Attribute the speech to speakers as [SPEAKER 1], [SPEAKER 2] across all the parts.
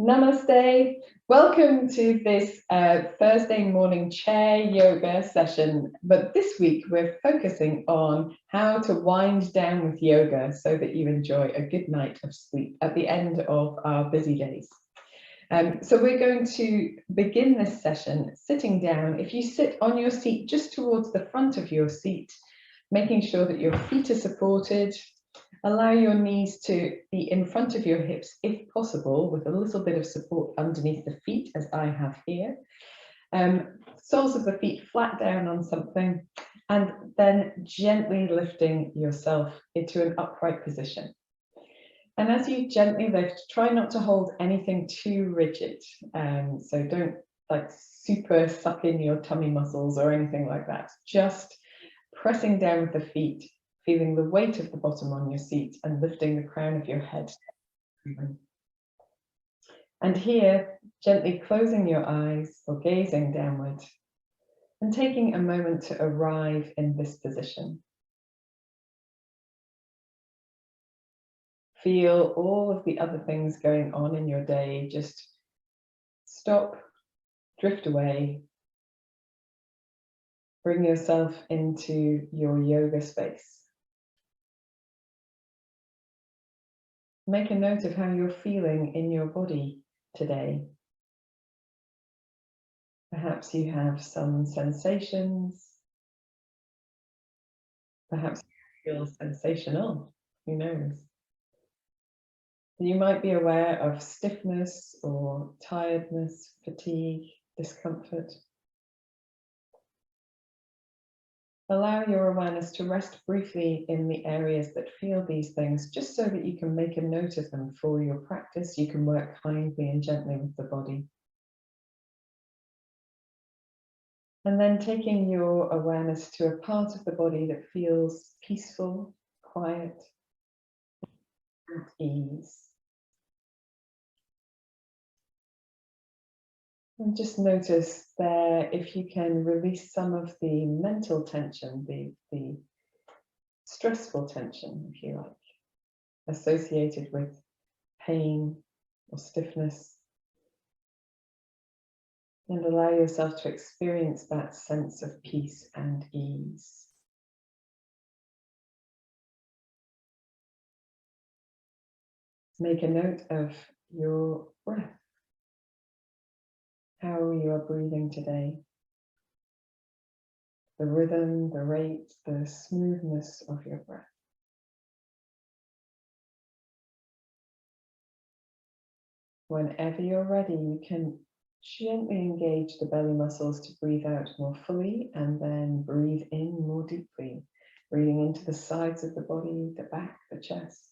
[SPEAKER 1] Namaste. Welcome to this Thursday morning chair yoga session. But this week we're focusing on how to wind down with yoga so that you enjoy a good night of sleep at the end of our busy days. So we're going to begin this session sitting down. If you sit on your seat just towards the front of your seat, making sure that your feet are supported. Allow your knees to be in front of your hips if possible, with a little bit of support underneath the feet as I have here. Soles of the feet flat down on something, and then gently lifting yourself into an upright position. And as you gently lift, try not to hold anything too rigid. So don't like super suck in your tummy muscles or anything like that. Just pressing down with the feet, feeling the weight of the bottom on your seat and lifting the crown of your head. And here, gently closing your eyes or gazing downward and taking a moment to arrive in this position. Feel all of the other things going on in your day. Just stop, drift away. Bring yourself into your yoga space. Make a note of how you're feeling in your body today. Perhaps you have some sensations. Perhaps you feel sensational. Who knows? You might be aware of stiffness or tiredness, fatigue, discomfort. Allow your awareness to rest briefly in the areas that feel these things, just so that you can make a note of them for your practice. You can work kindly and gently with the body. And then taking your awareness to a part of the body that feels peaceful, quiet, and ease. And just notice there if you can release some of the mental tension, the stressful tension, if you like, associated with pain or stiffness. And allow yourself to experience that sense of peace and ease. Make a note of your breath, how you are breathing today, the rhythm, the rate, the smoothness of your breath. Whenever you're ready, you can gently engage the belly muscles to breathe out more fully, and then breathe in more deeply, breathing into the sides of the body, the back, the chest.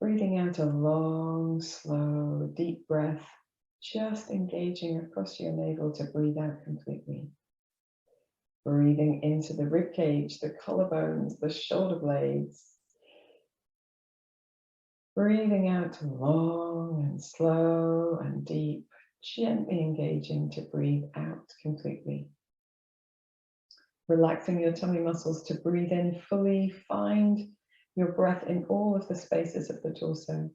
[SPEAKER 1] Breathing out a long, slow, deep breath, just engaging across your navel to breathe out completely. Breathing into the rib cage, the collarbones, the shoulder blades. Breathing out long and slow and deep, gently engaging to breathe out completely. Relaxing your tummy muscles to breathe in fully. Find your breath in all of the spaces of the torso.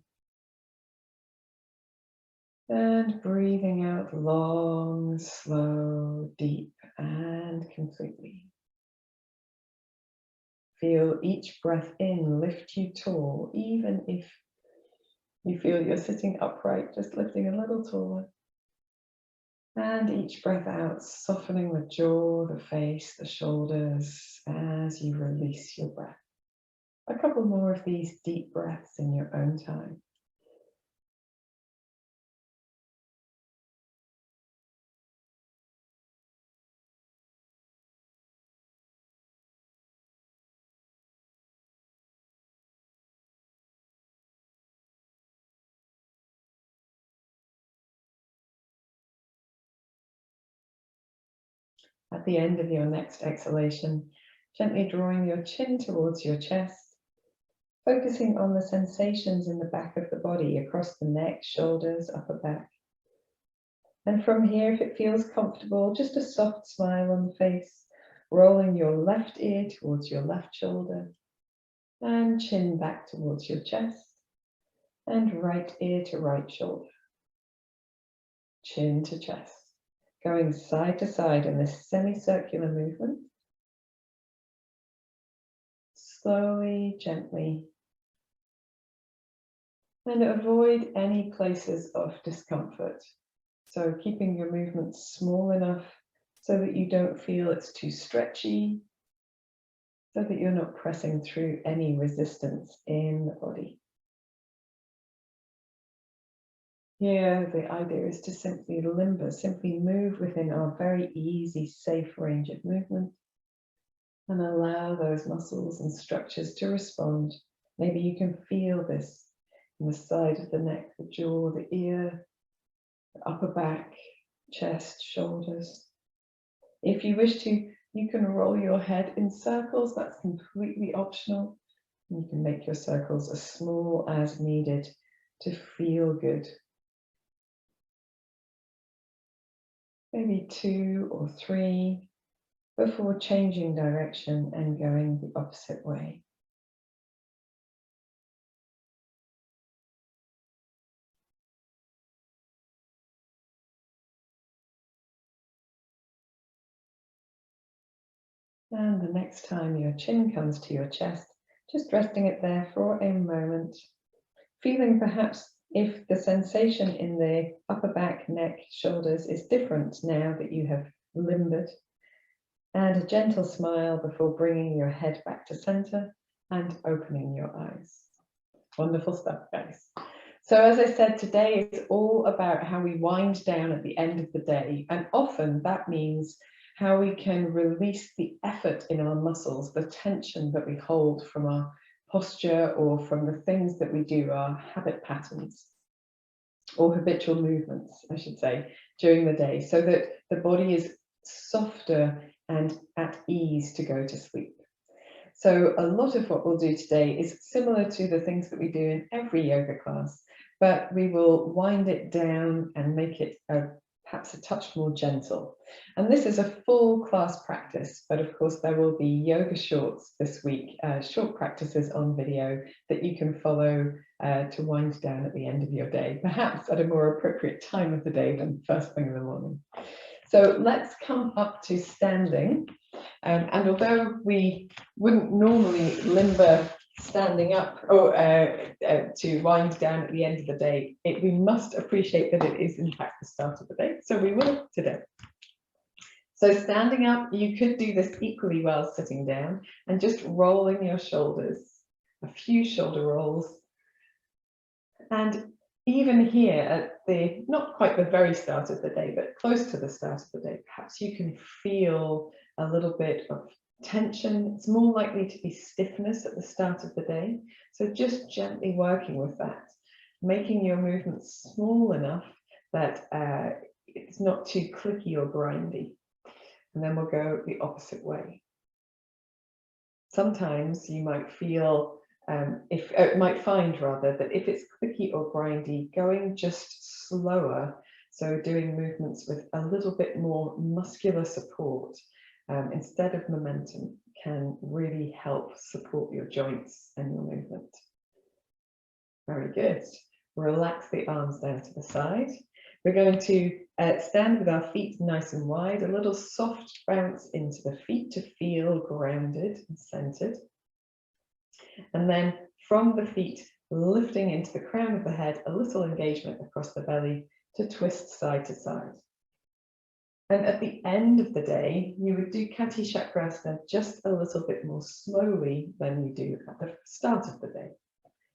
[SPEAKER 1] And breathing out long, slow, deep, and completely. Feel each breath in lift you tall, even if you feel you're sitting upright, just lifting a little taller. And each breath out, softening the jaw, the face, the shoulders as you release your breath. A couple more of these deep breaths in your own time. At the end of your next exhalation, gently drawing your chin towards your chest, focusing on the sensations in the back of the body, across the neck, shoulders, upper back. And from here, if it feels comfortable, just a soft smile on the face, rolling your left ear towards your left shoulder, and chin back towards your chest. And right ear to right shoulder. Chin to chest. Going side to side in this semicircular movement. Slowly, gently. And avoid any places of discomfort. So keeping your movement small enough so that you don't feel it's too stretchy, so that you're not pressing through any resistance in the body. Here, the idea is to simply limber, simply move within our very easy, safe range of movement and allow those muscles and structures to respond. Maybe you can feel this in the side of the neck, the jaw, the ear, the upper back, chest, shoulders. If you wish to, you can roll your head in circles. That's completely optional. You can make your circles as small as needed to feel good. Maybe 2 or 3 before changing direction and going the opposite way. And the next time your chin comes to your chest, just resting it there for a moment, feeling perhaps if the sensation in the upper back, neck, shoulders is different now that you have limbered. And a gentle smile before bringing your head back to center and opening your eyes. Wonderful stuff, guys. So as I said, today is all about how we wind down at the end of the day. And often that means how we can release the effort in our muscles, the tension that we hold from our posture or from the things that we do, our habit patterns or habitual movements, I should say, during the day, so that the body is softer and at ease to go to sleep. So a lot of what we'll do today is similar to the things that we do in every yoga class, but we will wind it down and make it perhaps a touch more gentle. And this is a full class practice, but of course there will be yoga shorts this week, short practices on video that you can follow to wind down at the end of your day, perhaps at a more appropriate time of the day than first thing in the morning. So let's come up to standing. And although we wouldn't normally limber standing up or to wind down at the end of the day, we must appreciate that it is in fact the start of the day. So we will today. So standing up, you could do this equally well sitting down and just rolling your shoulders, a few shoulder rolls. And even here at the, not quite the very start of the day, but close to the start of the day, perhaps you can feel a little bit of tension. It's more likely to be stiffness at the start of the day. So just gently working with that, making your movements small enough that it's not too clicky or grindy. And then we'll go the opposite way. Sometimes you might feel might find rather that if it's clicky or grindy, going just slower, so doing movements with a little bit more muscular support instead of momentum, can really help support your joints and your movement. Very good. Relax the arms down to the side. We're going to stand with our feet nice and wide, a little soft bounce into the feet to feel grounded and centered. And then from the feet, lifting into the crown of the head, a little engagement across the belly to twist side to side. And at the end of the day, you would do Kati Chakrasana just a little bit more slowly than you do at the start of the day.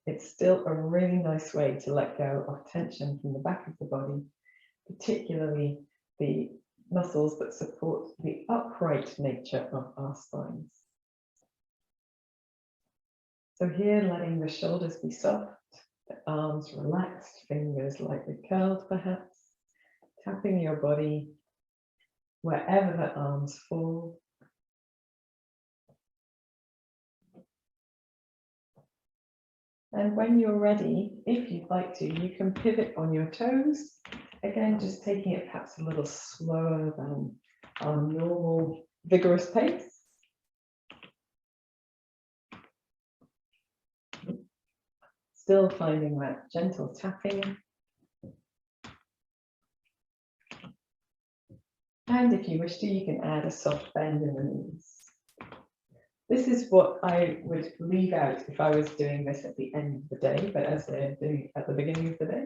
[SPEAKER 1] It's still a really nice way to let go of tension from the back of the body, particularly the muscles that support the upright nature of our spines. So here, letting the shoulders be soft, the arms relaxed, fingers lightly curled perhaps, tapping your body wherever the arms fall. And when you're ready, if you'd like to, you can pivot on your toes. Again, just taking it perhaps a little slower than our normal vigorous pace. Still finding that gentle tapping. And if you wish to, you can add a soft bend in the knees. This is what I would leave out if I was doing this at the end of the day, but as they're doing at the beginning of the day,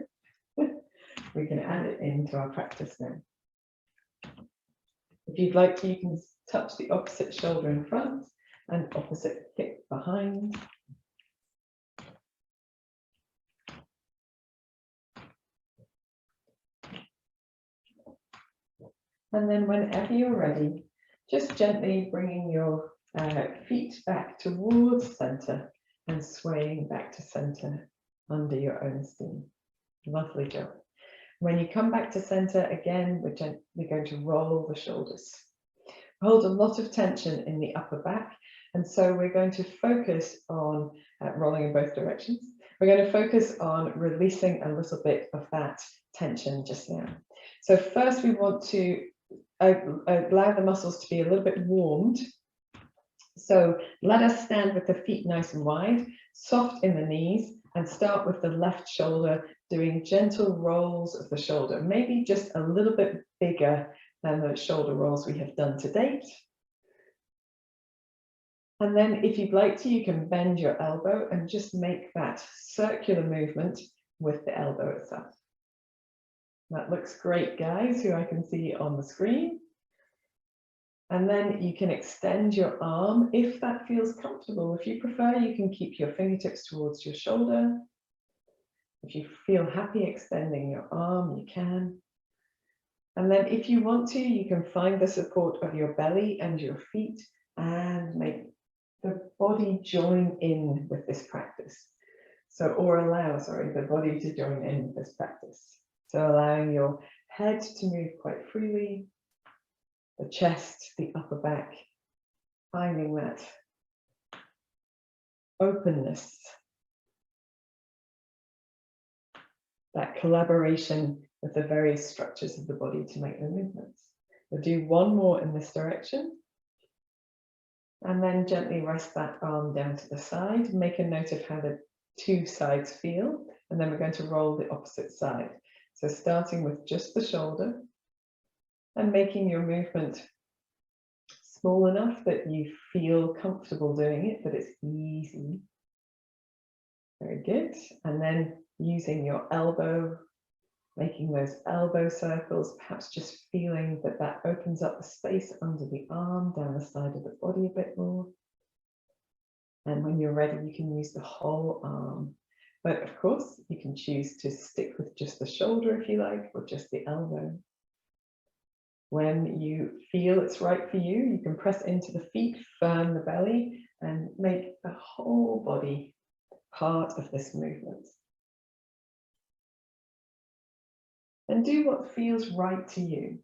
[SPEAKER 1] we can add it into our practice now. If you'd like to, you can touch the opposite shoulder in front and opposite hip behind. And then whenever you're ready, just gently bringing your feet back towards center and swaying back to center under your own steam. Lovely job. When you come back to center again, we're going to roll the shoulders. Hold a lot of tension in the upper back, and so we're going to focus on rolling in both directions. We're going to focus on releasing a little bit of that tension just now. So first we want to allow the muscles to be a little bit warmed. So let us stand with the feet nice and wide, soft in the knees, and start with the left shoulder, doing gentle rolls of the shoulder, maybe just a little bit bigger than the shoulder rolls we have done to date. And then if you'd like to, you can bend your elbow and just make that circular movement with the elbow itself. That looks great, guys, who I can see on the screen. And then you can extend your arm if that feels comfortable. If you prefer, you can keep your fingertips towards your shoulder. If you feel happy extending your arm, you can. And then if you want to, you can find the support of your belly and your feet and make the body join in with this practice. So, or allow, sorry, the body to join in with this practice. So allowing your head to move quite freely, the chest, the upper back, finding that openness, that collaboration with the various structures of the body to make the movements. We'll do one more in this direction. And then gently rest that arm down to the side. Make a note of how the two sides feel. And then we're going to roll the opposite side. So starting with just the shoulder and making your movement small enough that you feel comfortable doing it, that it's easy. Very good. And then using your elbow, making those elbow circles, perhaps just feeling that that opens up the space under the arm, down the side of the body a bit more. And when you're ready, you can use the whole arm. But of course, you can choose to stick with just the shoulder if you like, or just the elbow. When you feel it's right for you, you can press into the feet, firm the belly, and make the whole body part of this movement. And do what feels right to you.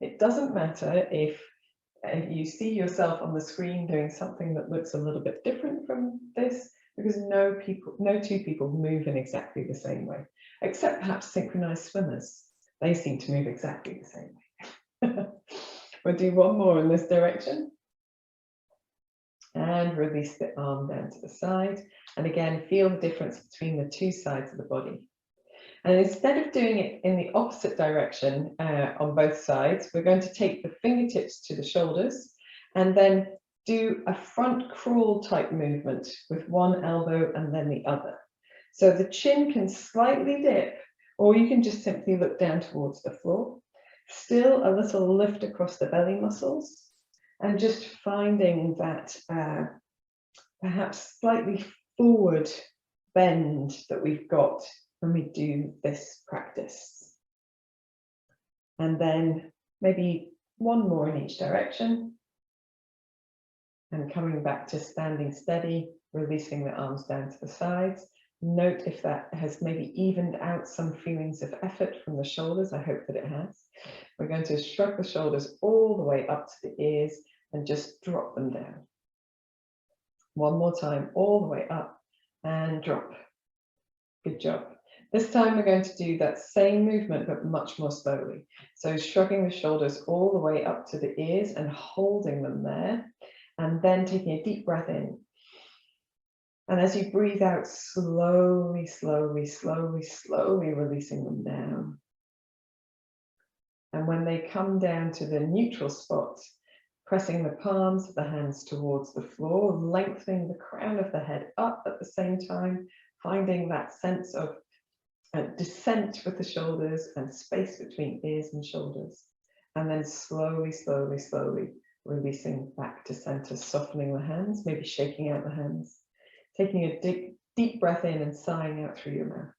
[SPEAKER 1] It doesn't matter if you see yourself on the screen doing something that looks a little bit different from this, because no two people move in exactly the same way, except perhaps synchronized swimmers. They seem to move exactly the same way. We'll do one more in this direction. And release the arm down to the side. And again, feel the difference between the two sides of the body. And instead of doing it in the opposite direction on both sides, we're going to take the fingertips to the shoulders and then do a front crawl type movement with one elbow and then the other. So the chin can slightly dip, or you can just simply look down towards the floor. Still a little lift across the belly muscles, and just finding that perhaps slightly forward bend that we've got when we do this practice. And then maybe one more in each direction. And coming back to standing steady, releasing the arms down to the sides. Note if that has maybe evened out some feelings of effort from the shoulders. I hope that it has. We're going to shrug the shoulders all the way up to the ears and just drop them down. One more time, all the way up and drop. Good job. This time we're going to do that same movement, but much more slowly. So shrugging the shoulders all the way up to the ears and holding them there, and then taking a deep breath in. And as you breathe out, slowly, slowly, slowly, slowly releasing them down. And when they come down to the neutral spot, pressing the palms of the hands towards the floor, lengthening the crown of the head up at the same time, finding that sense of descent with the shoulders and space between ears and shoulders. And then slowly, slowly, slowly releasing back to center, softening the hands, maybe shaking out the hands, taking a deep, deep breath in and sighing out through your mouth.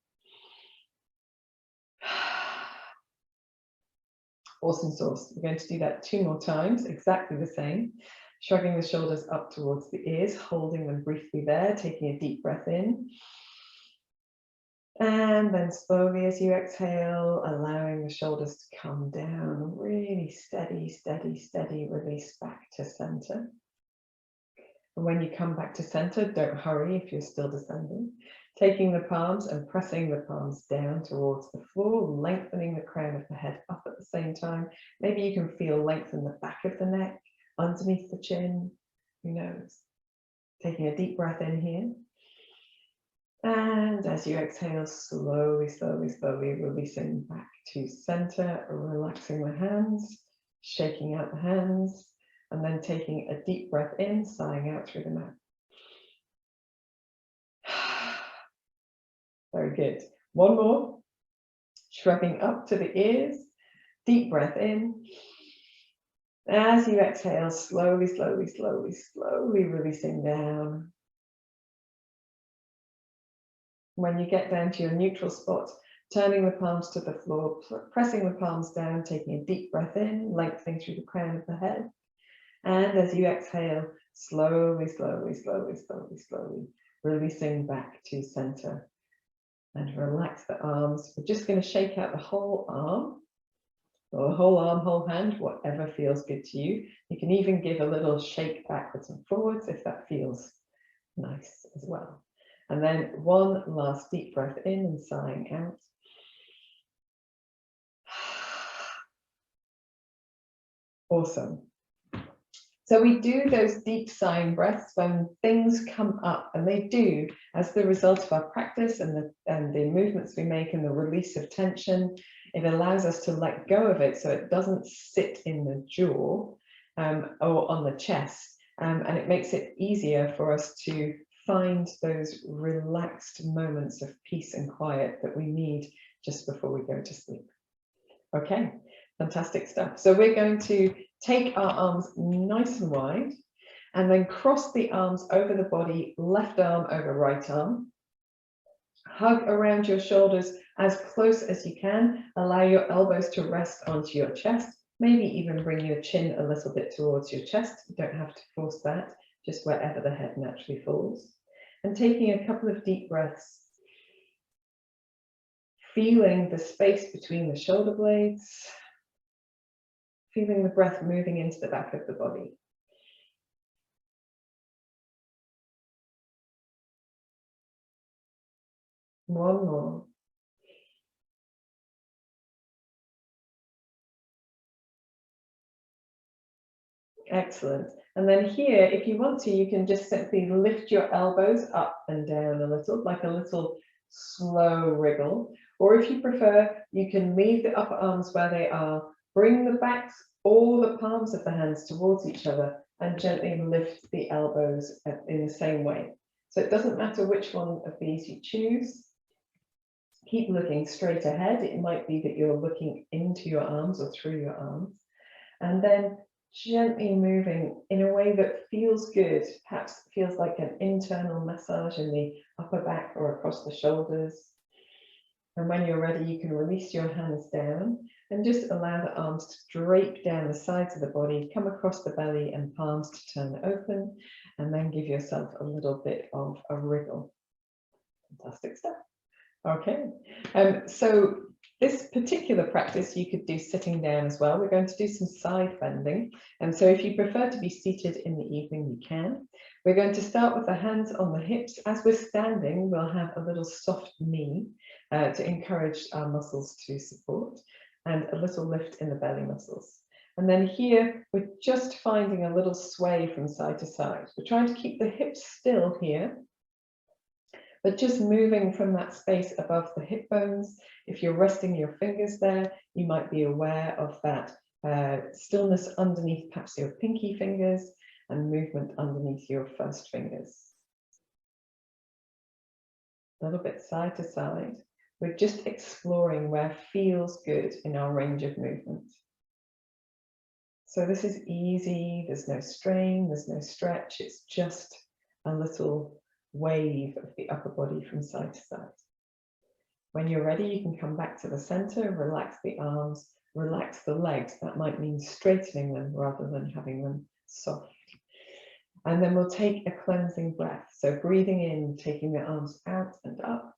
[SPEAKER 1] Awesome sauce. We're going to do that 2 more times, exactly the same. Shrugging the shoulders up towards the ears, holding them briefly there, taking a deep breath in. And then slowly as you exhale, allowing the shoulders to come down, really steady, steady, steady release back to center. And when you come back to center, don't hurry if you're still descending. Taking the palms and pressing the palms down towards the floor, lengthening the crown of the head up at the same time. Maybe you can feel length in the back of the neck, underneath the chin, who knows. Taking a deep breath in here. And as you exhale, slowly, slowly, slowly releasing back to center, relaxing the hands, shaking out the hands, and then taking a deep breath in, sighing out through the mouth. Very good. One more. Shrugging up to the ears, deep breath in. As you exhale, slowly, slowly, slowly, slowly releasing down. When you get down to your neutral spot, turning the palms to the floor, pressing the palms down, taking a deep breath in, lengthening through the crown of the head. And as you exhale, slowly, slowly, slowly, slowly, slowly, releasing back to center. And relax the arms. We're just going to shake out the whole arm, or the whole arm, whole hand, whatever feels good to you. You can even give a little shake backwards and forwards if that feels nice as well. And then one last deep breath in and sighing out. Awesome. So we do those deep sighing breaths when things come up, and they do as the result of our practice and the movements we make and the release of tension. It allows us to let go of it so it doesn't sit in the jaw or on the chest, and it makes it easier for us to find those relaxed moments of peace and quiet that we need just before we go to sleep. Okay, fantastic stuff. So we're going to take our arms nice and wide and then cross the arms over the body, left arm over right arm. Hug around your shoulders as close as you can. Allow your elbows to rest onto your chest. Maybe even bring your chin a little bit towards your chest. You don't have to force that, just wherever the head naturally falls. And taking a couple of deep breaths, feeling the space between the shoulder blades, feeling the breath moving into the back of the body. One more. Excellent. And then here, if you want to, you can just simply lift your elbows up and down a little, like a little slow wriggle. Or if you prefer, you can leave the upper arms where they are, bring the backs or the palms of the hands towards each other and gently lift the elbows in the same way. So it doesn't matter which one of these you choose. Keep looking straight ahead. It might be that you're looking into your arms or through your arms. And then gently moving in a way that feels good, perhaps feels like an internal massage in the upper back or across the shoulders. And when you're ready, you can release your hands down and just allow the arms to drape down the sides of the body, come across the belly and palms to turn open, and then give yourself a little bit of a wriggle. Fantastic stuff. Okay, so this particular practice you could do sitting down as well. We're going to do some side bending. And so if you prefer to be seated in the evening, you can. We're going to start with the hands on the hips. As we're standing, we'll have a little soft knee to encourage our muscles to support, and a little lift in the belly muscles. And then here, we're just finding a little sway from side to side. We're trying to keep the hips still here, but just moving from that space above the hip bones. If you're resting your fingers there, you might be aware of that stillness underneath perhaps your pinky fingers and movement underneath your first fingers. A little bit side to side. We're just exploring where feels good in our range of movement. So this is easy, there's no strain, there's no stretch, it's just a little wave of the upper body from side to side. When you're ready, you can come back to the center, relax the arms, relax the legs. That might mean straightening them rather than having them soft. And then we'll take a cleansing breath. So breathing in, taking the arms out and up.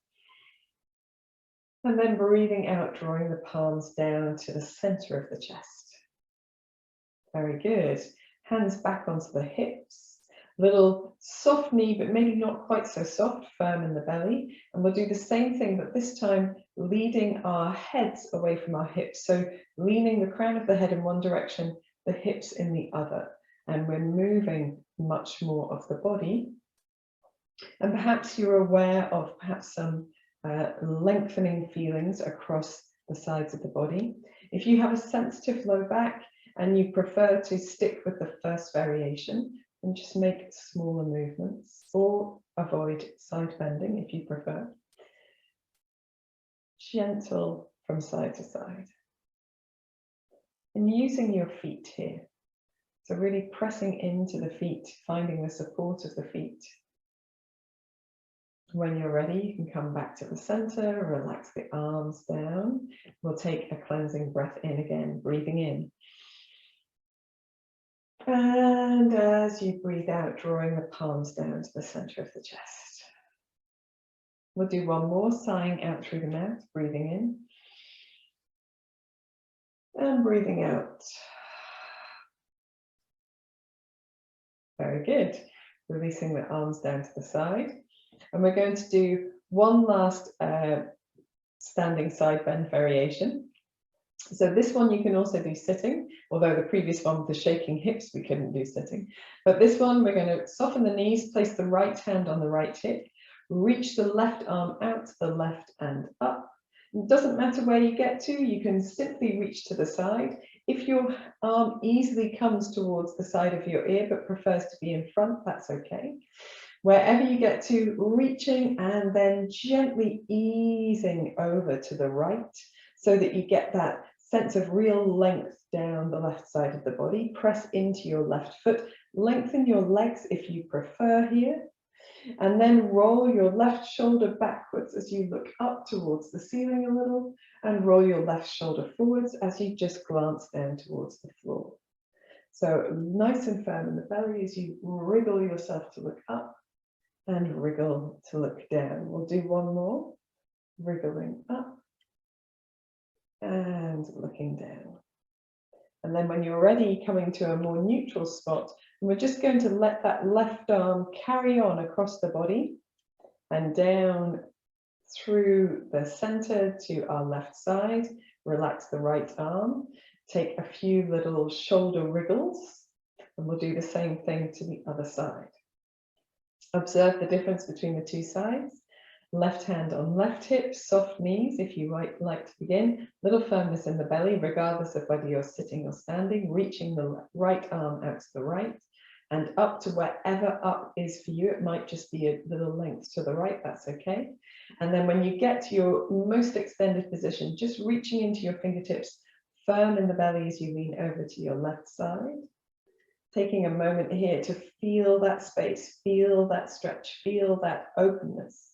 [SPEAKER 1] And then breathing out, drawing the palms down to the center of the chest. Very good. Hands back onto the hips. Little soft knee, but maybe not quite so soft, firm in the belly. And we'll do the same thing, but this time leading our heads away from our hips. So leaning the crown of the head in one direction, the hips in the other. And we're moving much more of the body. And perhaps you're aware of perhaps some lengthening feelings across the sides of the body. If you have a sensitive low back and you prefer to stick with the first variation, and just make smaller movements or avoid side bending if you prefer. Gentle from side to side. And using your feet here. So really pressing into the feet, finding the support of the feet. When you're ready, you can come back to the center, relax the arms down. We'll take a cleansing breath in again, breathing in. And as you breathe out, drawing the palms down to the center of the chest. We'll do one more, sighing out through the mouth, breathing in and breathing out. Very good. Releasing the arms down to the side. And we're going to do one last standing side bend variation. So this one you can also do sitting, although the previous one with the shaking hips we couldn't do sitting. But this one we're going to soften the knees, place the right hand on the right hip, reach the left arm out to the left and up. It doesn't matter where you get to, you can simply reach to the side. If your arm easily comes towards the side of your ear but prefers to be in front, that's okay. Wherever you get to, reaching and then gently easing over to the right so that you get that sense of real length down the left side of the body. Press into your left foot, lengthen your legs if you prefer here, and then roll your left shoulder backwards as you look up towards the ceiling a little, and roll your left shoulder forwards as you just glance down towards the floor. So nice and firm in the belly as you wriggle yourself to look up and wriggle to look down. We'll do one more, wriggling up and looking down. And then when you're ready, coming to a more neutral spot, and we're just going to let that left arm carry on across the body and down through the center to our left side. Relax the right arm. Take a few little shoulder wriggles, and we'll do the same thing to the other side. Observe the difference between the two sides. Left hand on left hip, soft knees if you like to begin. Little firmness in the belly, regardless of whether you're sitting or standing. Reaching the right arm out to the right and up to wherever up is for you. It might just be a little length to the right, that's okay. And then when you get to your most extended position, just reaching into your fingertips, firm in the belly as you lean over to your left side. Taking a moment here to feel that space, feel that stretch, feel that openness.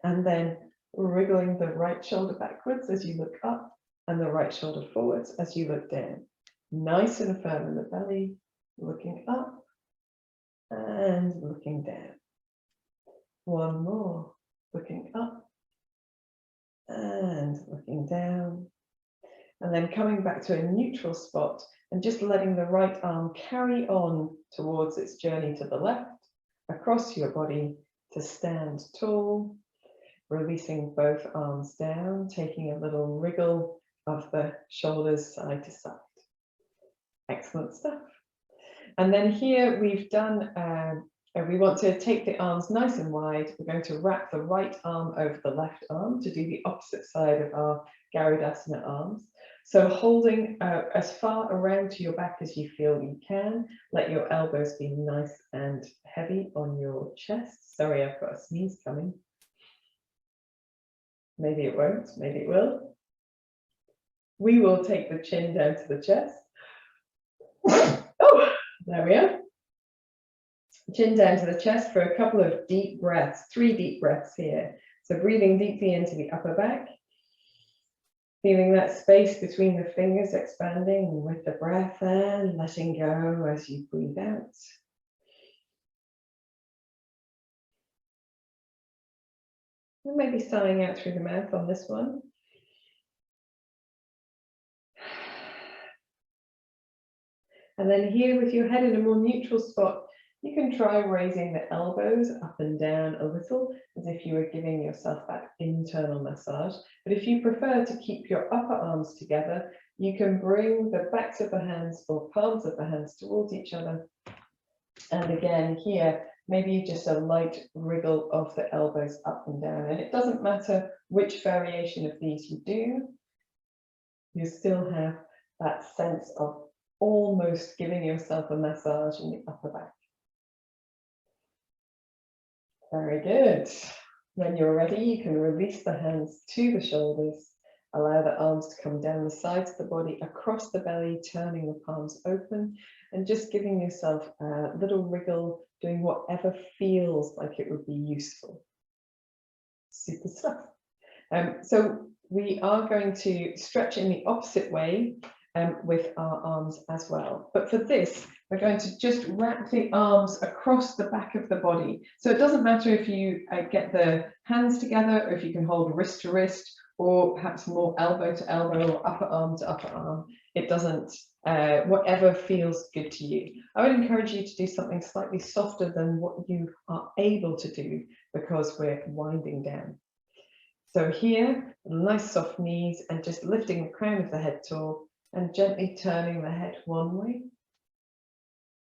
[SPEAKER 1] And then wriggling the right shoulder backwards as you look up and the right shoulder forwards as you look down. Nice and firm in the belly, looking up and looking down. One more, looking up and looking down. And then coming back to a neutral spot and just letting the right arm carry on towards its journey to the left, across your body to stand tall. Releasing both arms down, taking a little wriggle of the shoulders side to side. Excellent stuff. And then here we've done And we want to take the arms nice and wide. We're going to wrap the right arm over the left arm to do the opposite side of our Garudasana arms. So holding as far around to your back as you feel you can. Let your elbows be nice and heavy on your chest. Sorry, I've got a sneeze coming. Maybe it won't, maybe it will. We will take the chin down to the chest. Oh, there we are. Chin down to the chest for a couple of deep breaths, 3 deep breaths here. So breathing deeply into the upper back, feeling that space between the fingers expanding with the breath and letting go as you breathe out. And maybe sighing out through the mouth on this one. And then here with your head in a more neutral spot, you can try raising the elbows up and down a little, as if you were giving yourself that internal massage. But if you prefer to keep your upper arms together, you can bring the backs of the hands or palms of the hands towards each other. And again, here, maybe just a light wriggle of the elbows up and down. And it doesn't matter which variation of these you do, you still have that sense of almost giving yourself a massage in the upper back. Very good. When you're ready, you can release the hands to the shoulders. Allow the arms to come down the sides of the body, across the belly, turning the palms open, and just giving yourself a little wriggle, doing whatever feels like it would be useful. Super stuff. So we are going to stretch in the opposite way with our arms as well. But for this, we're going to just wrap the arms across the back of the body. So it doesn't matter if you get the hands together, or if you can hold wrist to wrist, or perhaps more elbow to elbow or upper arm to upper arm. It doesn't, whatever feels good to you. I would encourage you to do something slightly softer than what you are able to do, because we're winding down. So here, nice soft knees, and just lifting the crown of the head tall and gently turning the head one way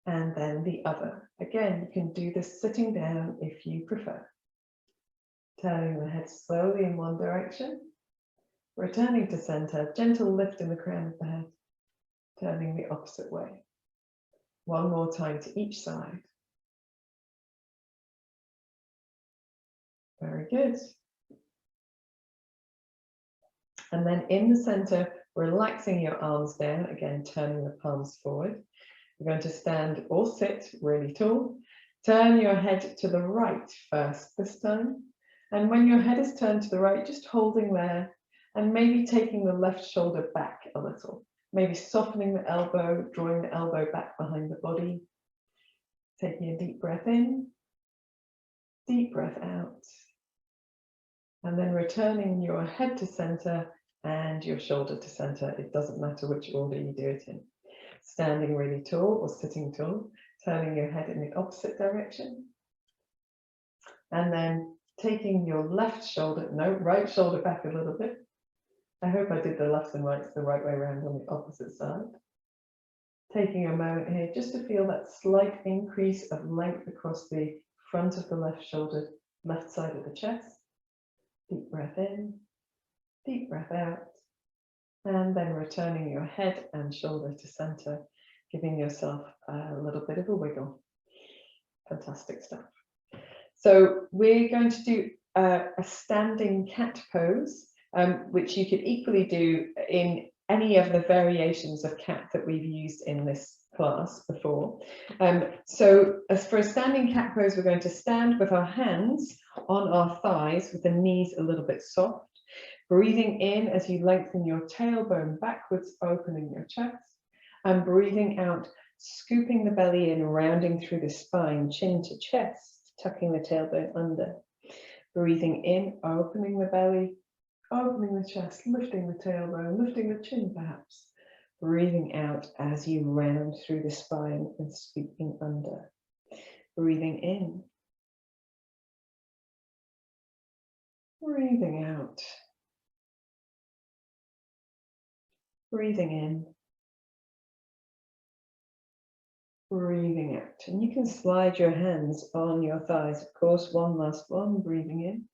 [SPEAKER 1] and then the other. Again, you can do this sitting down if you prefer. Turning the head slowly in one direction, returning to center, gentle lift in the crown of the head, turning the opposite way. One more time to each side. Very good. And then in the center, relaxing your arms down, again, turning the palms forward. You're going to stand or sit really tall. Turn your head to the right first this time. And when your head is turned to the right, just holding there and maybe taking the left shoulder back a little. Maybe softening the elbow, drawing the elbow back behind the body. Taking a deep breath in, deep breath out. And then returning your head to center and your shoulder to center. It doesn't matter which order you do it in. Standing really tall or sitting tall, turning your head in the opposite direction. And then taking your left shoulder, right shoulder back a little bit. I hope I did the left and rights the right way around on the opposite side. Taking a moment here just to feel that slight increase of length across the front of the left shoulder, left side of the chest. Deep breath in, deep breath out, and then returning your head and shoulder to center, giving yourself a little bit of a wiggle. Fantastic stuff. So we're going to do a standing cat pose, which you could equally do in any of the variations of cat that we've used in this class before. So as for a standing cat pose, we're going to stand with our hands on our thighs with the knees a little bit soft, breathing in as you lengthen your tailbone backwards, opening your chest, and breathing out, scooping the belly in, rounding through the spine, chin to chest, tucking the tailbone under. Breathing in, opening the belly, opening the chest, lifting the tailbone, lifting the chin perhaps. Breathing out as you round through the spine and scooping under. Breathing in. Breathing out. Breathing in. breathing out. And you can slide your hands on your thighs, of course. One last one, breathing in.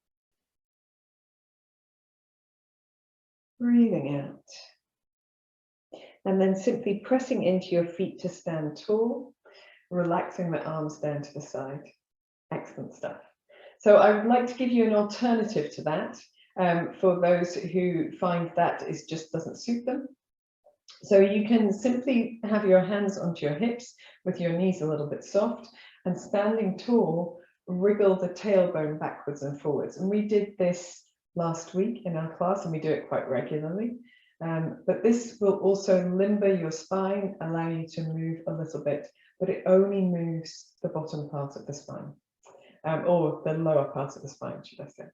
[SPEAKER 1] Breathing out. And then simply pressing into your feet to stand tall, relaxing the arms down to the side. Excellent stuff. So I would like to give you an alternative to that for those who find that it just doesn't suit them. So you can simply have your hands onto your hips with your knees a little bit soft, and standing tall, wriggle the tailbone backwards and forwards. And we did this last week in our class, and we do it quite regularly. But this will also limber your spine, allow you to move a little bit, but it only moves the bottom part of the spine, or the lower part of the spine, should I say.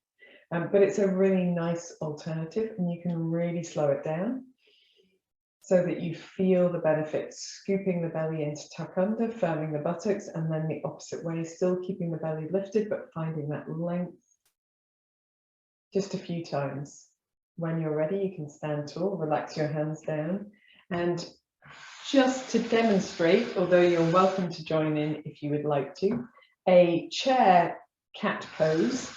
[SPEAKER 1] But it's a really nice alternative, and you can really slow it down so that you feel the benefits, scooping the belly in to tuck under, firming the buttocks, and then the opposite way, still keeping the belly lifted, but finding that length. Just a few times. When you're ready, you can stand tall, relax your hands down, and just to demonstrate, although you're welcome to join in if you would like to, a chair cat pose.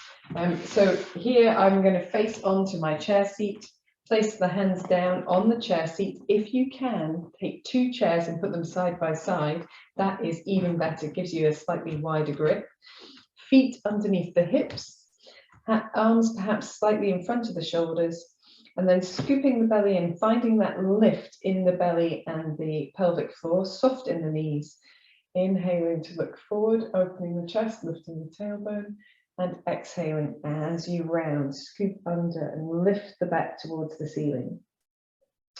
[SPEAKER 1] So here I'm going to face onto my chair seat, place the hands down on the chair seat. If you can, take two chairs and put them side by side. That is even better, gives you a slightly wider grip. Feet underneath the hips, arms perhaps slightly in front of the shoulders, and then scooping the belly in, finding that lift in the belly and the pelvic floor, soft in the knees. Inhaling to look forward, opening the chest, lifting the tailbone, and exhaling as you round, scoop under and lift the back towards the ceiling.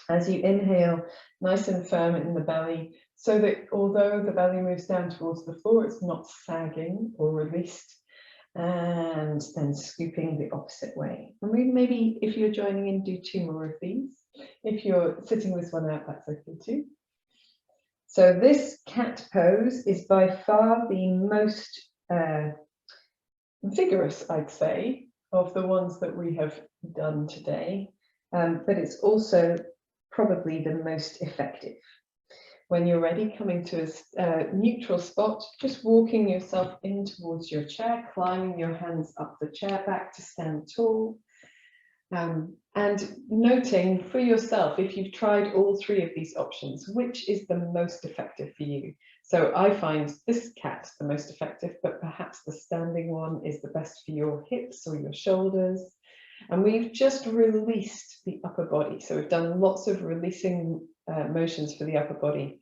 [SPEAKER 1] As you inhale, nice and firm in the belly, so that although the belly moves down towards the floor, it's not sagging or released. And then scooping the opposite way. And maybe if you're joining in, do two more of these. If you're sitting this one out, that's okay too. So this cat pose is by far the most vigorous, I'd say, of the ones that we have done today, but it's also probably the most effective. When you're ready, coming to a neutral spot, just walking yourself in towards your chair, climbing your hands up the chair back to stand tall, and noting for yourself, if you've tried all three of these options, which is the most effective for you. So I find this cat the most effective, but perhaps the standing one is the best for your hips or your shoulders. And we've just released the upper body. So we've done lots of releasing motions for the upper body.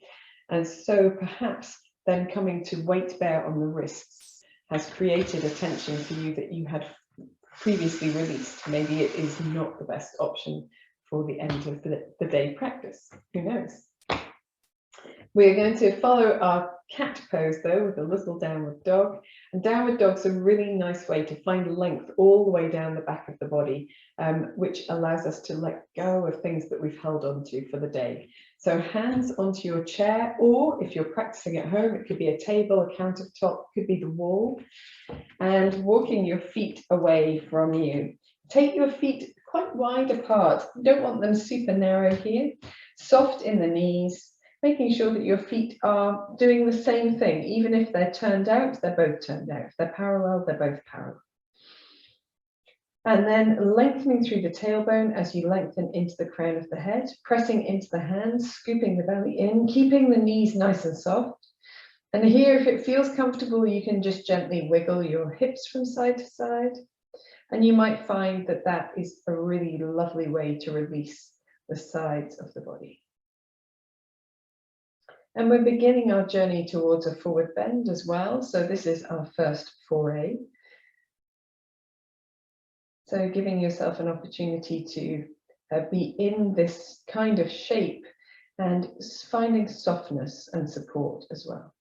[SPEAKER 1] And so perhaps then coming to weight bear on the wrists has created a tension for you that you had previously released. Maybe it is not the best option for the end of the day practice. Who knows? We're going to follow our cat pose though with a little downward dog. And downward dog's a really nice way to find length all the way down the back of the body, which allows us to let go of things that we've held on to for the day. So hands onto your chair, or if you're practicing at home, it could be a table, a countertop, could be the wall, and walking your feet away from you. Take your feet quite wide apart. You don't want them super narrow here. Soft in the knees, making sure that your feet are doing the same thing. Even if they're turned out, they're both turned out. If they're parallel, they're both parallel. And then lengthening through the tailbone as you lengthen into the crown of the head, pressing into the hands, scooping the belly in, keeping the knees nice and soft. And here, if it feels comfortable, you can just gently wiggle your hips from side to side. And you might find that that is a really lovely way to release the sides of the body. And we're beginning our journey towards a forward bend as well. So this is our first foray. So giving yourself an opportunity to be in this kind of shape and finding softness and support as well.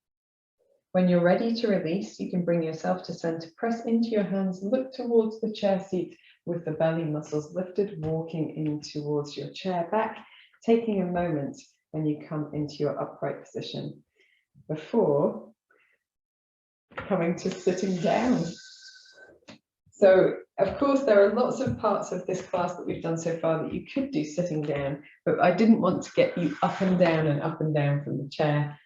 [SPEAKER 1] When you're ready to release, you can bring yourself to center, press into your hands, look towards the chair seat with the belly muscles lifted, walking in towards your chair back, taking a moment when you come into your upright position before coming to sitting down. So, of course, there are lots of parts of this class that we've done so far that you could do sitting down, but I didn't want to get you up and down from the chair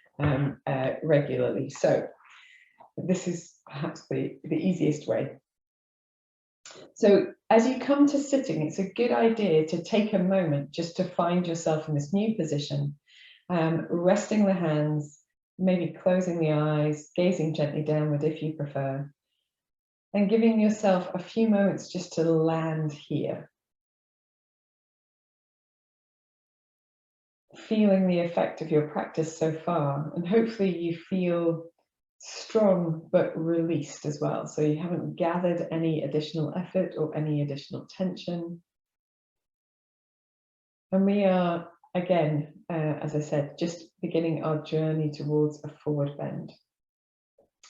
[SPEAKER 1] regularly. So this is perhaps the easiest way. So as you come to sitting, it's a good idea to take a moment just to find yourself in this new position, resting the hands, maybe closing the eyes, gazing gently downward if you prefer, and giving yourself a few moments just to land here. Feeling the effect of your practice so far, and hopefully you feel strong but released as well. So you haven't gathered any additional effort or any additional tension. And we are, again, as I said, just beginning our journey towards a forward bend.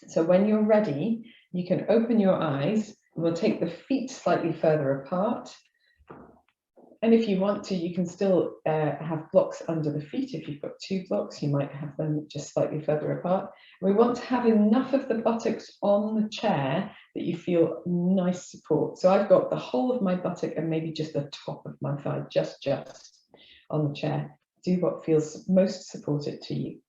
[SPEAKER 1] So when you're ready, you can open your eyes. We'll take the feet slightly further apart. And if you want to, you can still have blocks under the feet. If you've got 2 blocks, you might have them just slightly further apart. We want to have enough of the buttocks on the chair that you feel nice support. So I've got the whole of my buttock and maybe just the top of my thigh, just on the chair. Do what feels most supported to you.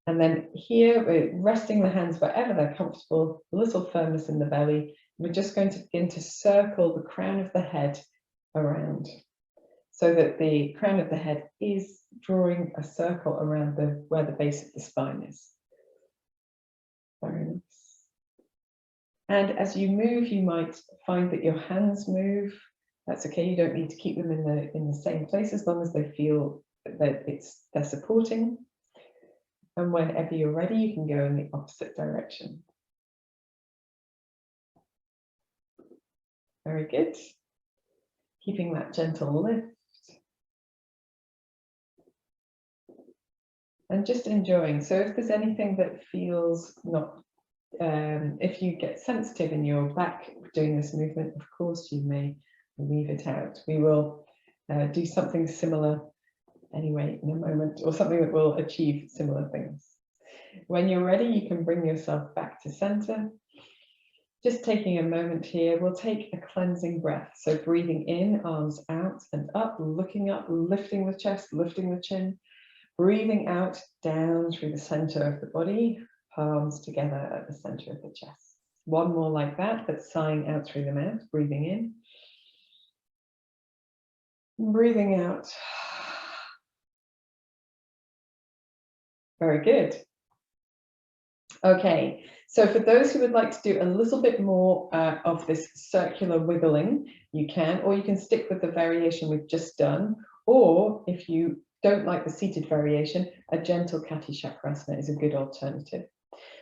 [SPEAKER 1] And then here, we're resting the hands wherever they're comfortable, a little firmness in the belly. We're just going to begin to circle the crown of the head around, so that the crown of the head is drawing a circle around where the base of the spine is. Very nice. And as you move, you might find that your hands move. That's okay. You don't need to keep them in the same place as long as they feel that they're supporting. And whenever you're ready, you can go in the opposite direction. Very good. Keeping that gentle lift. And just enjoying. So if there's anything that feels not, if you get sensitive in your back doing this movement, of course you may leave it out. We will do something similar anyway in a moment, or something that will achieve similar things. When you're ready, you can bring yourself back to center. Just taking a moment here, we'll take a cleansing breath. So breathing in, arms out and up, looking up, lifting the chest, lifting the chin. Breathing out, down through the center of the body, palms together at the center of the chest. One more like that, but sighing out through the mouth, breathing in. Breathing out. Very good. Okay, so for those who would like to do a little bit more of this circular wiggling, you can, or you can stick with the variation we've just done, or if you don't like the seated variation, a gentle Kati Chakrasana is a good alternative.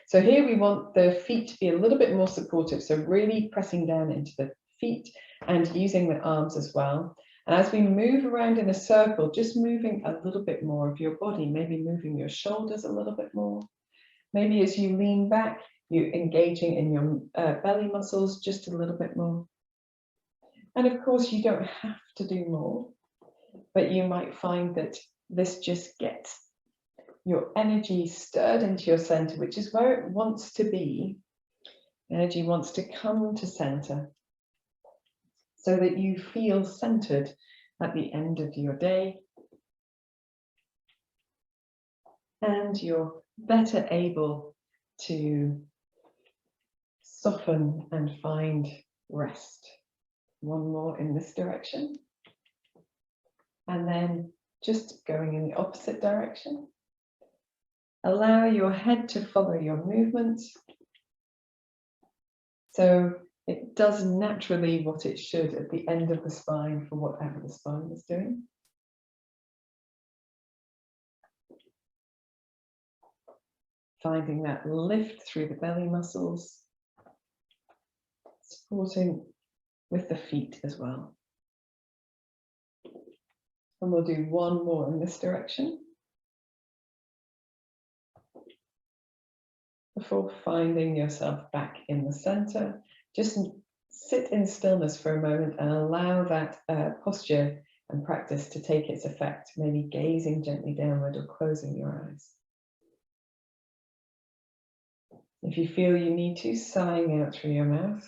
[SPEAKER 1] So here we want the feet to be a little bit more supportive, so really pressing down into the feet and using the arms as well. And as we move around in a circle, just moving a little bit more of your body, maybe moving your shoulders a little bit more. Maybe as you lean back, you're engaging in your belly muscles just a little bit more. And of course, you don't have to do more, but you might find that this just gets your energy stirred into your center, which is where it wants to be. Energy wants to come to center so that you feel centered at the end of your day. And you're better able to soften and find rest. One more in this direction. And then just going in the opposite direction. Allow your head to follow your movement. So it does naturally what it should at the end of the spine for whatever the spine is doing. Finding that lift through the belly muscles, supporting with the feet as well. And we'll do one more in this direction before finding yourself back in the center. Just sit in stillness for a moment and allow that posture and practice to take its effect, maybe gazing gently downward or closing your eyes. If you feel you need to, sighing out through your mouth.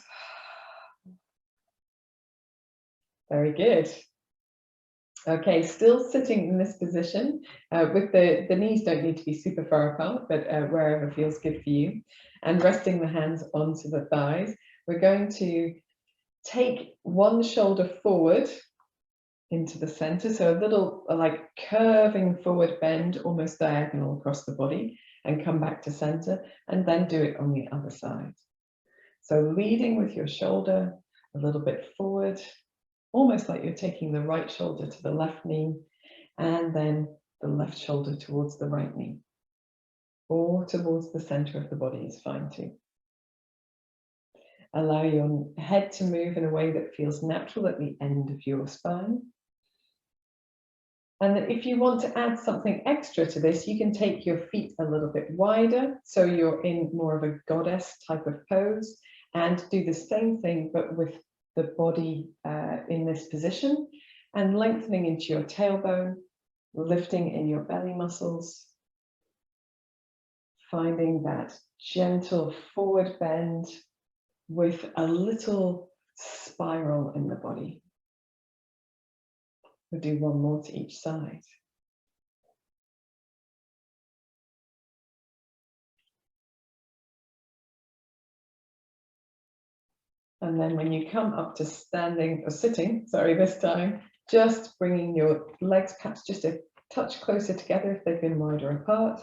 [SPEAKER 1] Very good. Okay, still sitting in this position with the knees don't need to be super far apart, but wherever feels good for you. And resting the hands onto the thighs. We're going to take one shoulder forward into the center, so a little like curving forward bend, almost diagonal across the body, and come back to center, and then do it on the other side. So leading with your shoulder a little bit forward, almost like you're taking the right shoulder to the left knee, and then the left shoulder towards the right knee, or towards the center of the body is fine too. Allow your head to move in a way that feels natural at the end of your spine. And if you want to add something extra to this, you can take your feet a little bit wider, so you're in more of a goddess type of pose, and do the same thing, but with the body in this position, and lengthening into your tailbone, lifting in your belly muscles, finding that gentle forward bend with a little spiral in the body. We'll do one more to each side. And then when you come up to standing or sitting, sorry, this time, just bringing your legs perhaps just a touch closer together if they've been wider apart,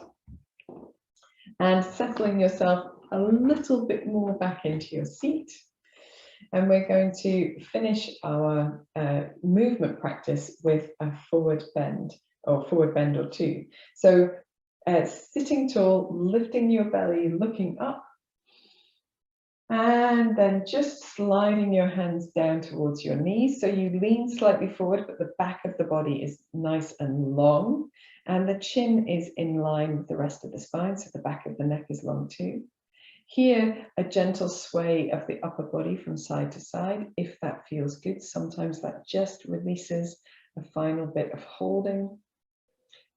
[SPEAKER 1] and settling yourself a little bit more back into your seat. And we're going to finish our movement practice with a forward bend or two. So sitting tall, lifting your belly, looking up, and then just sliding your hands down towards your knees. So you lean slightly forward, but the back of the body is nice and long, and the chin is in line with the rest of the spine, so the back of the neck is long too. Here, a gentle sway of the upper body from side to side, if that feels good. Sometimes that just releases a final bit of holding.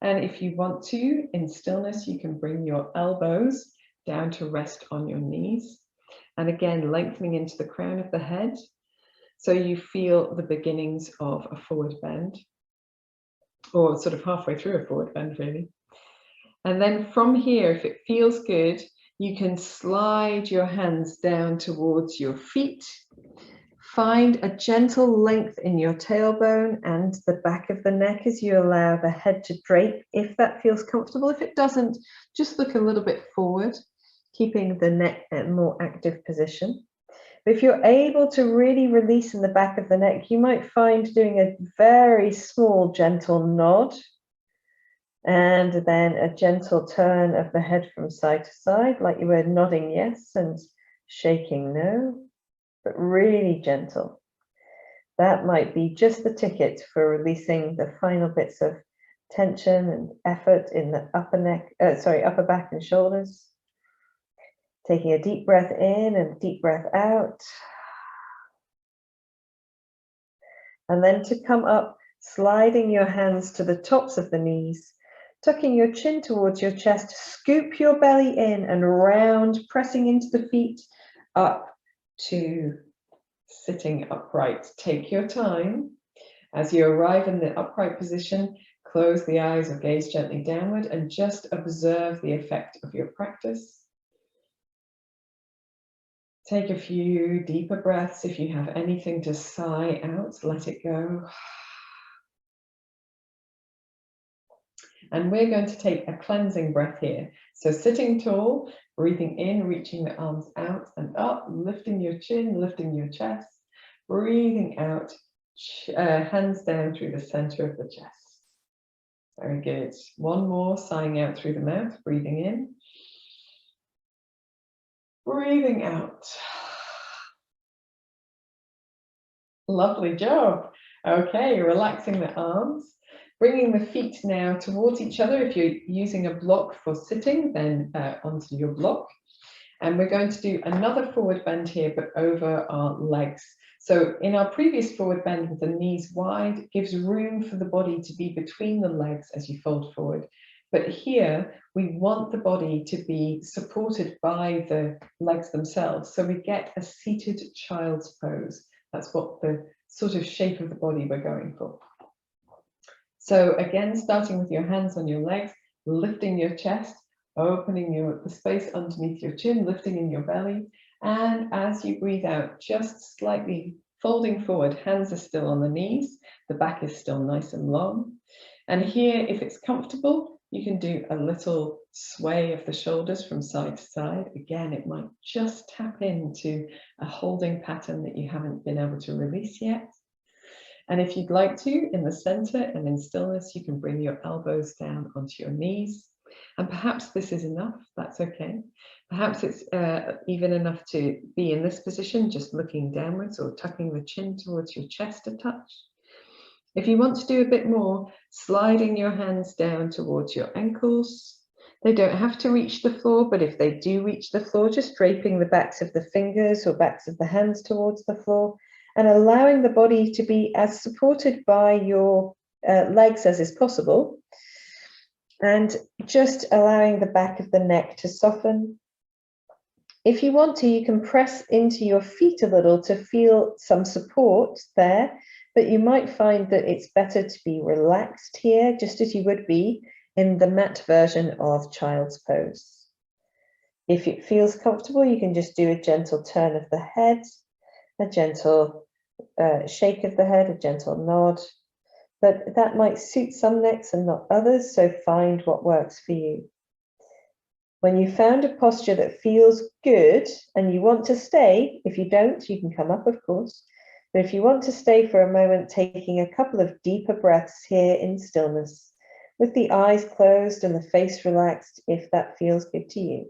[SPEAKER 1] And if you want to, in stillness, you can bring your elbows down to rest on your knees. And again, lengthening into the crown of the head, so you feel the beginnings of a forward bend, or sort of halfway through a forward bend, really. And then from here, if it feels good, you can slide your hands down towards your feet. Find a gentle length in your tailbone and the back of the neck as you allow the head to drape, if that feels comfortable. If it doesn't, just look a little bit forward, keeping the neck in a more active position. But if you're able to really release in the back of the neck, you might find doing a very small, gentle nod, and then a gentle turn of the head from side to side, like you were nodding yes and shaking no, but really gentle. That might be just the ticket for releasing the final bits of tension and effort in the upper back and shoulders. Taking a deep breath in and deep breath out. And then to come up, sliding your hands to the tops of the knees, tucking your chin towards your chest, scoop your belly in and round, pressing into the feet, up to sitting upright. Take your time. As you arrive in the upright position, close the eyes or gaze gently downward and just observe the effect of your practice. Take a few deeper breaths. If you have anything to sigh out, let it go. And we're going to take a cleansing breath here. So sitting tall, breathing in, reaching the arms out and up, lifting your chin, lifting your chest, breathing out, hands down through the center of the chest. Very good. One more, sighing out through the mouth, breathing in, breathing out. Lovely job. Okay, relaxing the arms. Bringing the feet now towards each other. If you're using a block for sitting, then onto your block. And we're going to do another forward bend here, but over our legs. So in our previous forward bend with the knees wide, it gives room for the body to be between the legs as you fold forward. But here, we want the body to be supported by the legs themselves. So we get a seated child's pose. That's what the sort of shape of the body we're going for. So again, starting with your hands on your legs, lifting your chest, opening the space underneath your chin, lifting in your belly. And as you breathe out, just slightly folding forward, hands are still on the knees, the back is still nice and long. And here, if it's comfortable, you can do a little sway of the shoulders from side to side. Again, it might just tap into a holding pattern that you haven't been able to release yet. And if you'd like to, in the center and in stillness, you can bring your elbows down onto your knees. And perhaps this is enough, that's okay. Perhaps it's even enough to be in this position, just looking downwards or tucking the chin towards your chest a touch. If you want to do a bit more, sliding your hands down towards your ankles. They don't have to reach the floor, but if they do reach the floor, just draping the backs of the fingers or backs of the hands towards the floor and allowing the body to be as supported by your legs as is possible. And just allowing the back of the neck to soften. If you want to, you can press into your feet a little to feel some support there, but you might find that it's better to be relaxed here, just as you would be in the mat version of child's pose. If it feels comfortable, you can just do a gentle turn of the head, a gentle shake of the head, a gentle nod, but that might suit some necks and not others, so find what works for you. When you found a posture that feels good and you want to stay, if you don't, you can come up, of course, but if you want to stay for a moment, taking a couple of deeper breaths here in stillness, with the eyes closed and the face relaxed, if that feels good to you.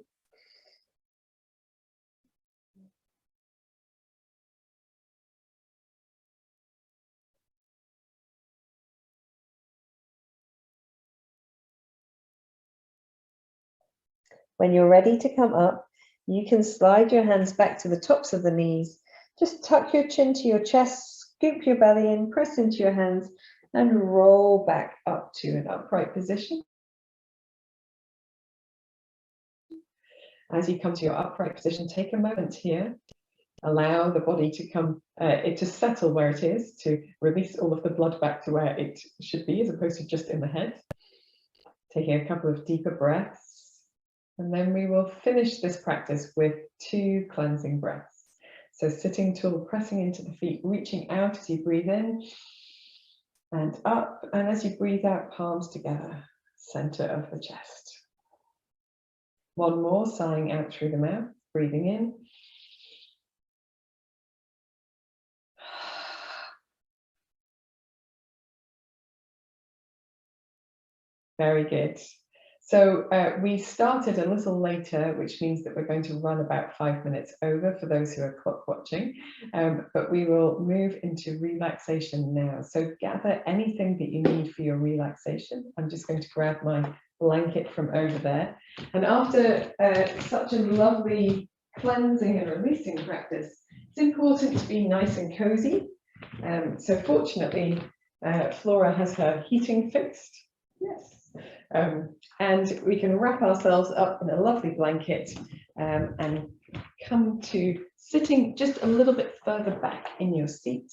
[SPEAKER 1] When you're ready to come up, you can slide your hands back to the tops of the knees. Just tuck your chin to your chest, scoop your belly in, press into your hands, and roll back up to an upright position. As you come to your upright position, take a moment here. Allow the body to come, to settle where it is, to release all of the blood back to where it should be, as opposed to just in the head. Taking a couple of deeper breaths. And then we will finish this practice with 2 cleansing breaths. So sitting tall, pressing into the feet, reaching out as you breathe in and up. And as you breathe out, palms together, center of the chest. One more, sighing out through the mouth, breathing in. Very good. So we started a little later, which means that we're going to run about 5 minutes over for those who are clock watching, but we will move into relaxation now. So gather anything that you need for your relaxation. I'm just going to grab my blanket from over there. And after such a lovely cleansing and releasing practice, it's important to be nice and cozy. So fortunately, Flora has her heating fixed. Yes. And we can wrap ourselves up in a lovely blanket and come to sitting just a little bit further back in your seat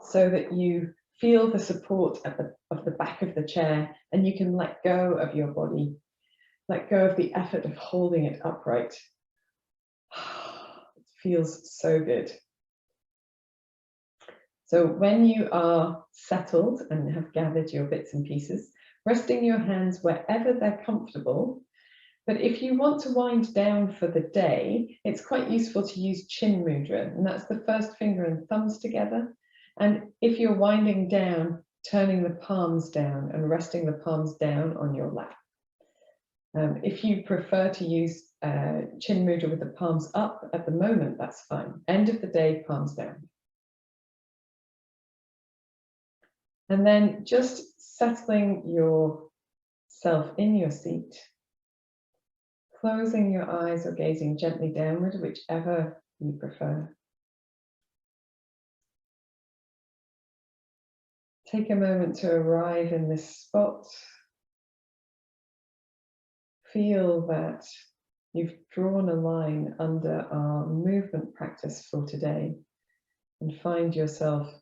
[SPEAKER 1] so that you feel the support of the back of the chair and you can let go of your body, let go of the effort of holding it upright. It feels so good. So when you are settled and have gathered your bits and pieces, resting your hands wherever they're comfortable. But if you want to wind down for the day, it's quite useful to use chin mudra, and that's the first finger and thumbs together. And if you're winding down, turning the palms down and resting the palms down on your lap. If you prefer to use chin mudra with the palms up at the moment, that's fine. End of the day, palms down. And then just settling yourself in your seat, closing your eyes or gazing gently downward, whichever you prefer. Take a moment to arrive in this spot. Feel that you've drawn a line under our movement practice for today and find yourself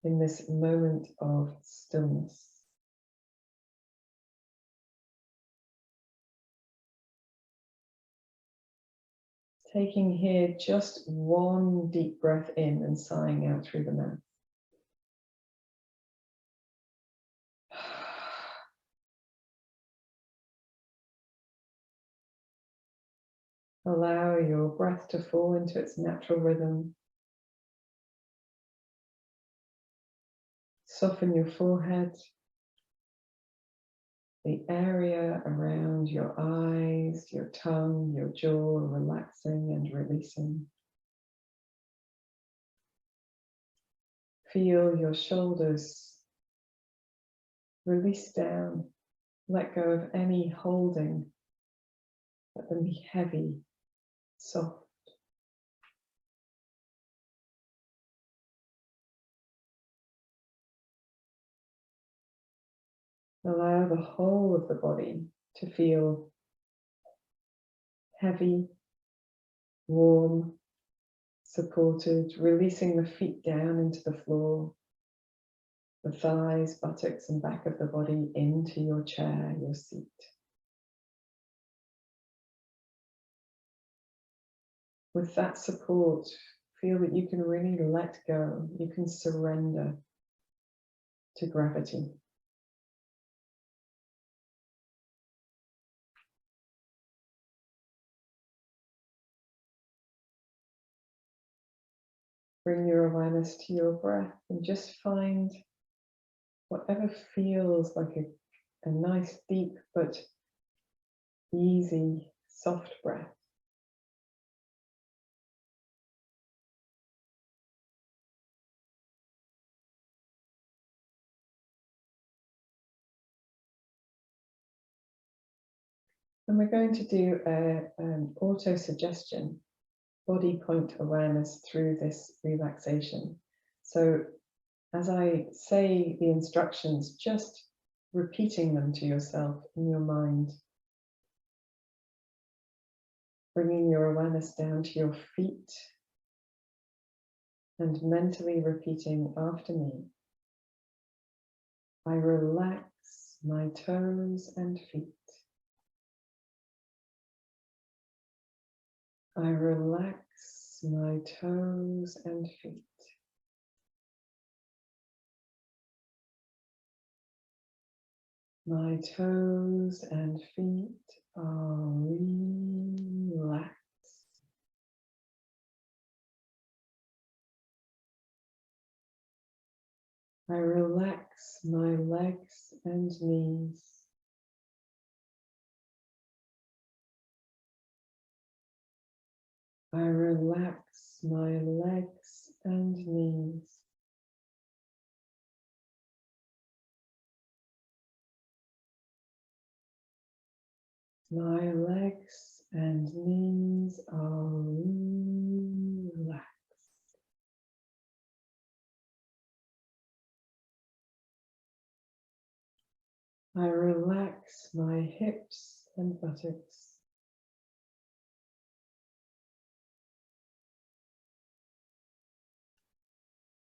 [SPEAKER 1] in this moment of stillness. Taking here just one deep breath in and sighing out through the mouth. Allow your breath to fall into its natural rhythm. Soften your forehead, the area around your eyes, your tongue, your jaw, relaxing and releasing. Feel your shoulders release down, let go of any holding, let them be heavy, soft. Allow the whole of the body to feel heavy, warm, supported, releasing the feet down into the floor, the thighs, buttocks and back of the body into your chair, your seat. With that support, feel that you can really let go, you can surrender to gravity. Bring your awareness to your breath and just find whatever feels like a nice, deep, but easy, soft breath. And we're going to do an auto-suggestion, body point awareness through this relaxation. So as I say the instructions, just repeating them to yourself in your mind. Bringing your awareness down to your feet and mentally repeating after me. I relax my toes and feet. I relax my toes and feet. My toes and feet are relaxed. I relax my legs and knees. I relax my legs and knees. My legs and knees are relaxed. I relax my hips and buttocks.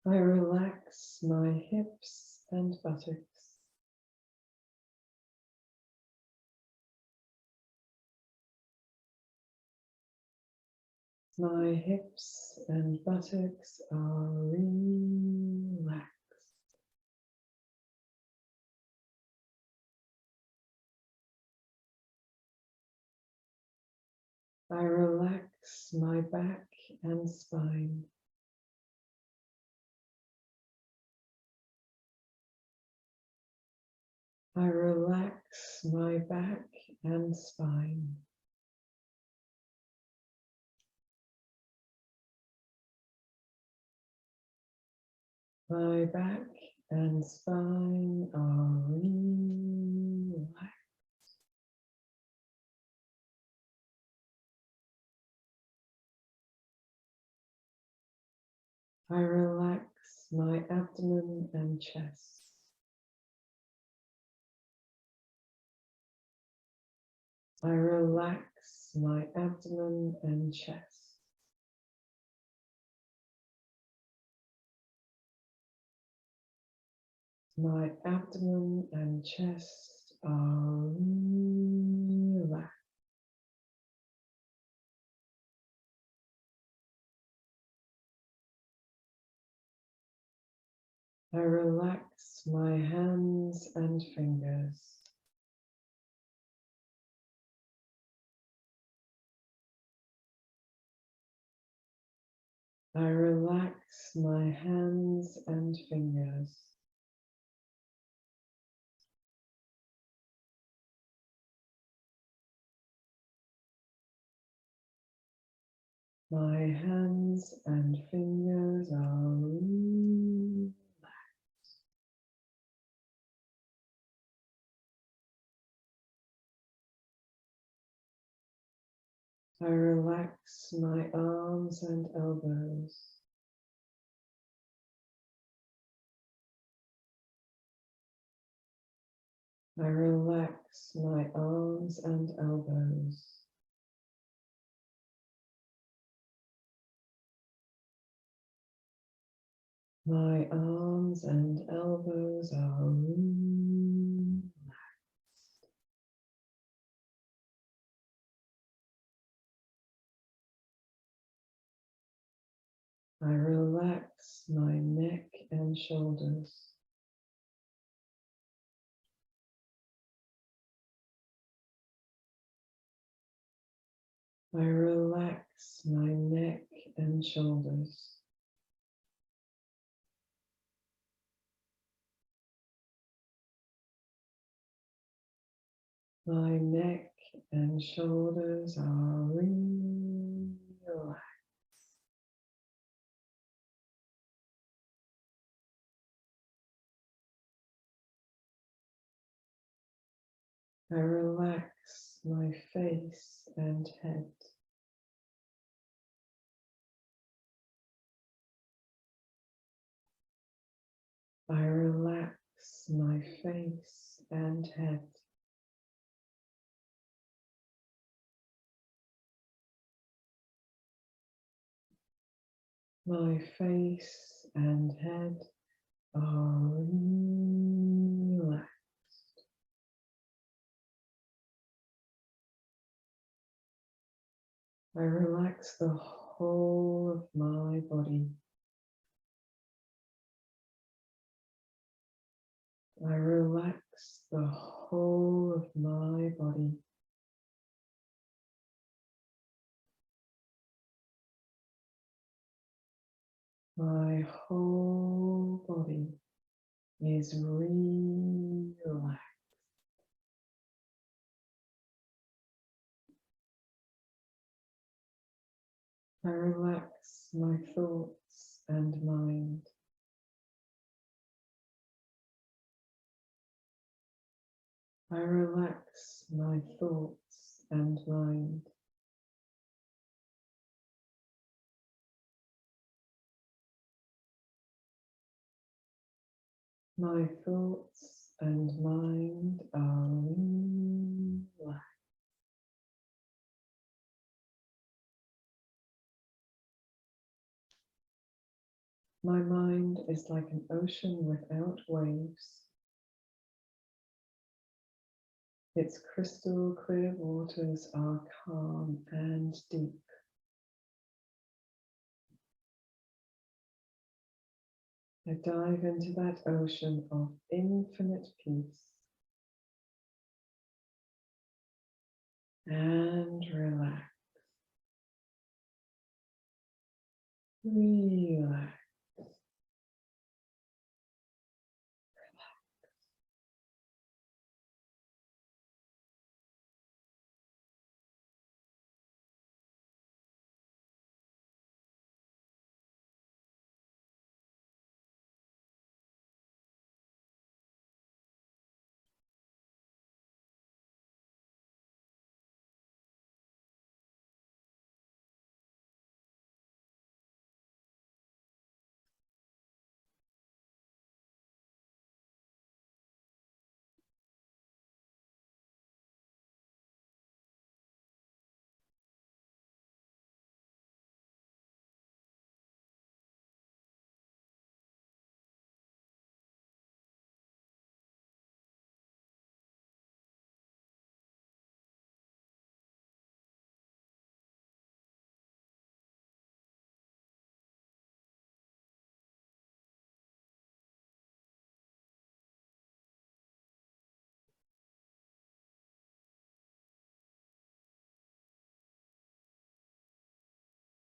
[SPEAKER 1] I relax my hips and buttocks. My hips and buttocks are relaxed. I relax my back and spine. I relax my back and spine. My back and spine are relaxed. I relax my abdomen and chest. I relax my abdomen and chest. My abdomen and chest are relaxed. I relax my hands and fingers. I relax my hands and fingers. My hands and fingers are relaxed. I relax my arms and elbows. I relax my arms and elbows. My arms and elbows are relaxed. I relax my neck and shoulders. I relax my neck and shoulders. My neck and shoulders are relaxed. I relax my face and head. I relax my face and head. My face and head are relaxed. I relax the whole of my body. I relax the whole of my body. My whole body is relaxed. I relax my thoughts and mind. I relax my thoughts and mind. My thoughts and mind are relaxed. My mind is like an ocean without waves. Its crystal clear waters are calm and deep. I dive into that ocean of infinite peace and relax. Relax.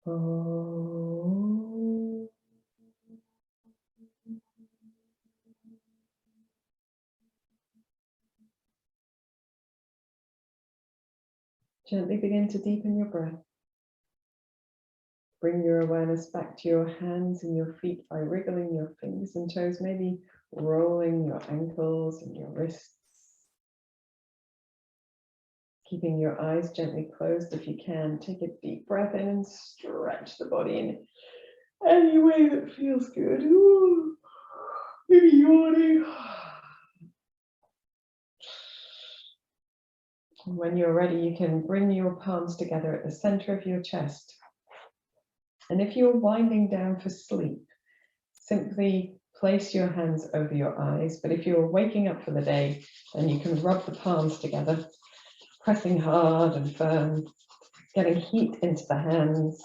[SPEAKER 1] Om. Gently begin to deepen your breath. Bring your awareness back to your hands and your feet by wriggling your fingers and toes, maybe rolling your ankles and your wrists. Keeping your eyes gently closed if you can. Take a deep breath in and stretch the body in any way that feels good. Ooh, maybe yawning. When you're ready, you can bring your palms together at the center of your chest. And if you're winding down for sleep, simply place your hands over your eyes. But if you're waking up for the day, then you can rub the palms together, pressing hard and firm, getting heat into the hands.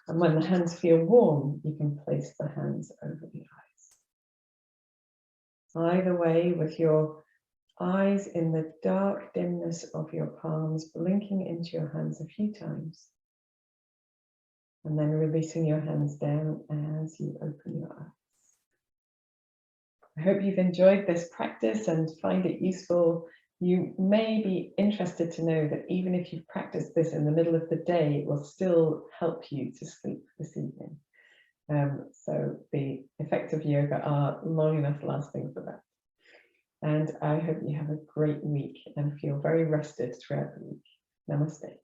[SPEAKER 1] And when the hands feel warm, you can place the hands over the eyes. Either way, with your eyes in the dark dimness of your palms, blinking into your hands a few times. And then releasing your hands down as you open your eyes. I hope you've enjoyed this practice and find it useful. You may be interested to know that even if you've practiced this in the middle of the day, it will still help you to sleep this evening. So the effects of yoga are long enough lasting for that. And I hope you have a great week and feel very rested throughout the week. Namaste.